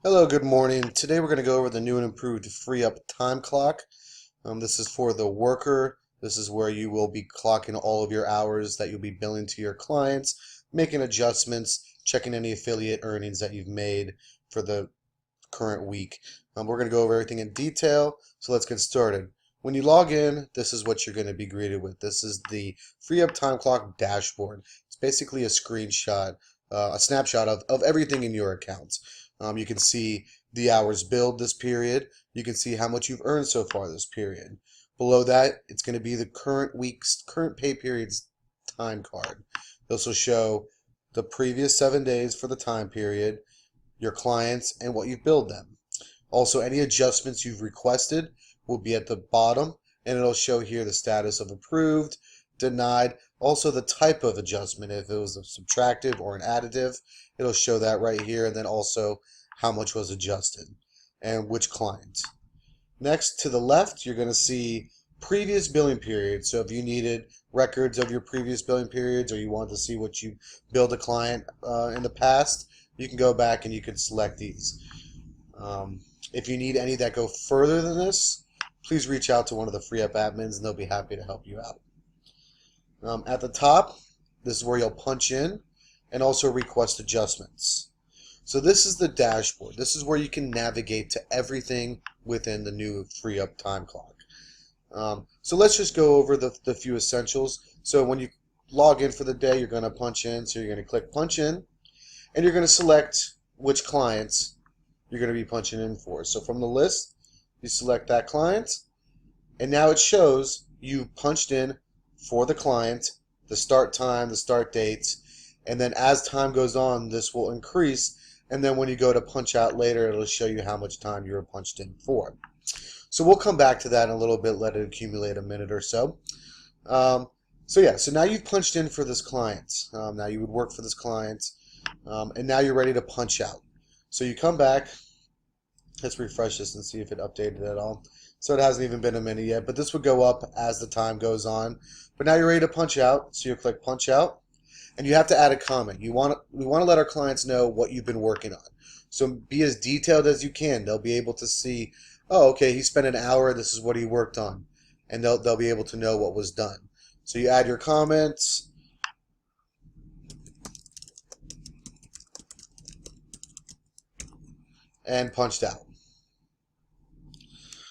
Hello, good morning. Today we're going to go over the new and improved FreeeUp time clock. This is for the worker. This is where you will be clocking all of your hours that you'll be billing to your clients, making adjustments, checking any affiliate earnings that you've made for the current week. We're going to go over everything in detail, so let's get started. When you log in, this is what you're going to be greeted with. This is the FreeeUp time clock dashboard. It's basically a screenshot, a snapshot of everything in your accounts. You can see the hours billed this period. You can see how much you've earned so far this period. Below that, it's going to be the current week's, current pay period's time card. This will show the previous 7 days for the time period, your clients, and what you've billed them. Also, any adjustments you've requested will be at the bottom, and it'll show here the status of approved, denied, also the type of adjustment. If it was a subtractive or an additive, it'll show that right here, and then also how much was adjusted and which client. Next, to the left, you're going to see previous billing periods. So if you needed records of your previous billing periods, or you want to see what you billed a client in the past, you can go back and you can select these. If you need any that go further than this, please reach out to one of the FreeeUp admins and they'll be happy to help you out. At the top, this is where you'll punch in and also request adjustments. So this is the dashboard. This is where you can navigate to everything within the new FreeeUp time clock. So let's just go over the few essentials. So when you log in for the day, you're going to punch in. So you're going to click punch in, and you're going to select which clients you're going to be punching in for. So from the list, you select that client, and now it shows you punched in for the client, the start time, the start dates, and then as time goes on, this will increase, and then when you go to punch out later, it'll show you how much time you were punched in for. So we'll come back to that in a little bit, let it accumulate a minute or so. So now you've punched in for this client. Now you would work for this client, and now you're ready to punch out. So you come back, let's refresh this and see if it updated at all. So it hasn't even been a minute yet, but this would go up as the time goes on. But now you're ready to punch out, so you click punch out, and you have to add a comment. We want to let our clients know what you've been working on. So be as detailed as you can. They'll be able to see, oh, okay, he spent an hour, this is what he worked on, and they'll be able to know what was done. So you add your comments, and punched out.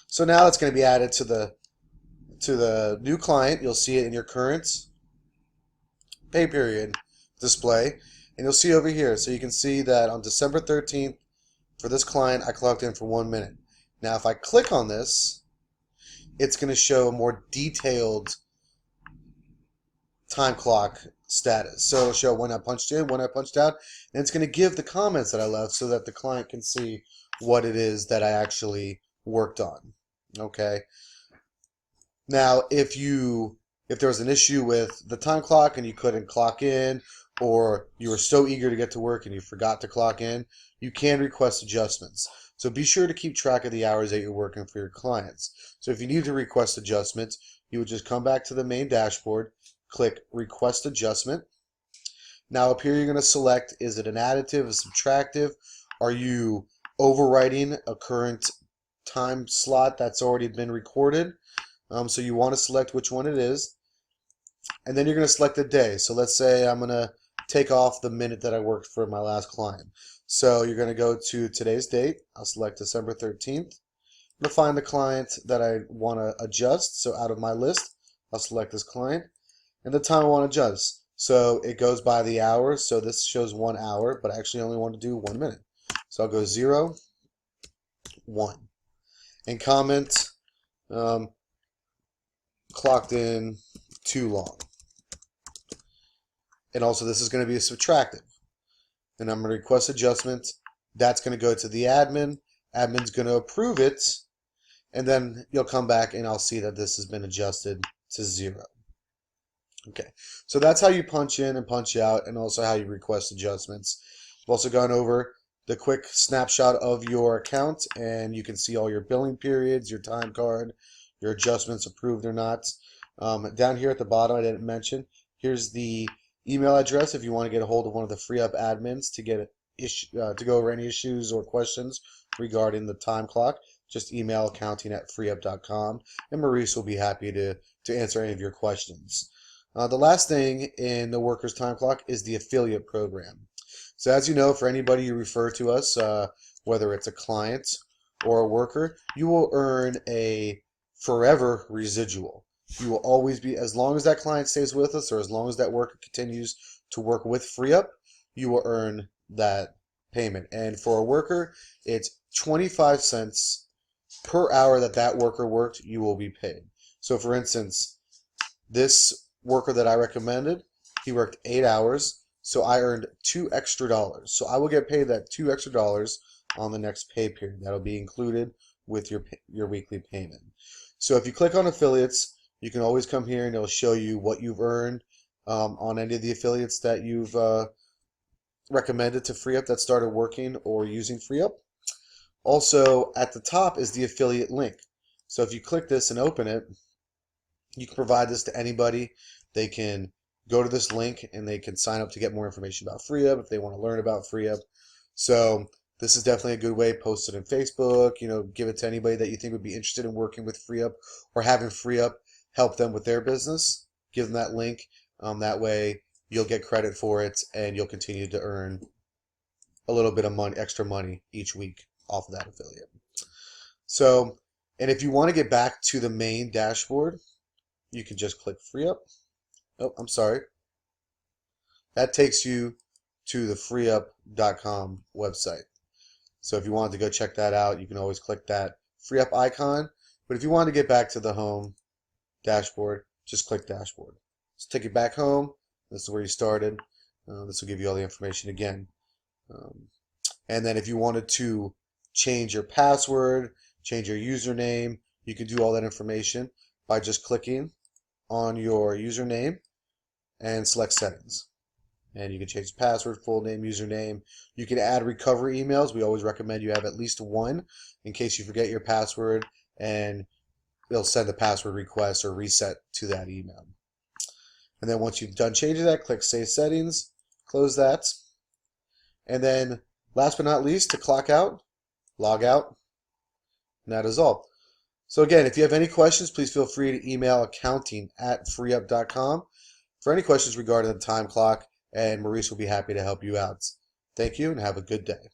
So now it's going to be added to the new client. You'll see it in your current pay period display, and you'll see over here. So you can see that on December 13th, for this client, I clocked in for 1 minute. Now if I click on this, it's going to show a more detailed time clock status. So it'll show when I punched in, when I punched out, and it's going to give the comments that I left so that the client can see what it is that I actually worked on. Okay. Now, if there was an issue with the time clock and you couldn't clock in, or you were so eager to get to work and you forgot to clock in, you can request adjustments. So be sure to keep track of the hours that you're working for your clients. So if you need to request adjustments, you would just come back to the main dashboard, click request adjustment. Now up here you're going to select, is it an additive, a subtractive? Are you overwriting a current time slot that's already been recorded? So you want to select which one it is, and then you're going to select the day. So let's say I'm going to take off the minute that I worked for my last client. So you're going to go to today's date. I'll select December 13th. I'm going to find the client that I want to adjust. So out of my list, I'll select this client, and the time I want to adjust. So it goes by the hours. So this shows 1 hour, but I actually only want to do 1 minute. So I'll go 0, 1, and comment. Clocked in too long. And also this is going to be a subtractive. And I'm going to request adjustment. That's going to go to the admin. Admin's going to approve it. And then you'll come back and I'll see that this has been adjusted to 0. Okay, so that's how you punch in and punch out, and also how you request adjustments. We've also gone over the quick snapshot of your account, and you can see all your billing periods, your time card, your adjustments approved or not. Down here at the bottom, I didn't mention, here's the email address if you want to get a hold of one of the FreeeUp admins to get to go over any issues or questions regarding the time clock, just email accounting@freeup.com, and Maurice will be happy to answer any of your questions. The last thing in the workers' time clock is the affiliate program. So as you know, for anybody you refer to us, whether it's a client or a worker, you will earn a forever residual. You will always be, as long as that client stays with us or as long as that worker continues to work with FreeeUp, you will earn that payment. And for a worker, it's 25 cents per hour that worker worked, you will be paid. So for instance, this worker that I recommended, he worked 8 hours, so I earned $2 extra. So I will get paid that $2 extra on the next pay period. That'll be included with your weekly payment. So if you click on affiliates, you can always come here and it'll show you what you've earned on any of the affiliates that you've recommended to FreeeUp that started working or using FreeeUp. Also, at the top is the affiliate link. So if you click this and open it, you can provide this to anybody. They can go to this link and they can sign up to get more information about FreeeUp if they want to learn about FreeeUp. So this is definitely a good way. Post it on Facebook, give it to anybody that you think would be interested in working with FreeeUp or having FreeeUp help them with their business. Give them that link. That way you'll get credit for it and you'll continue to earn a little bit of money, extra money each week off of that affiliate. So, and if you want to get back to the main dashboard, you can just click FreeeUp. Oh, I'm sorry. That takes you to the freeup.com website. So if you wanted to go check that out, you can always click that FreeeUp icon. But if you want to get back to the home dashboard, just click dashboard. Let's take it back home. This is where you started. This will give you all the information again. And then if you wanted to change your password, change your username, you can do all that information by just clicking on your username and select settings. And you can change the password, full name, username. You can add recovery emails. We always recommend you have at least one in case you forget your password, and they'll send a password request or reset to that email. And then once you've done changing that, click Save Settings, close that. And then last but not least, to clock out, log out. And that is all. So again, if you have any questions, please feel free to email accounting@freeup.com for any questions regarding the time clock, and Maurice will be happy to help you out. Thank you and have a good day.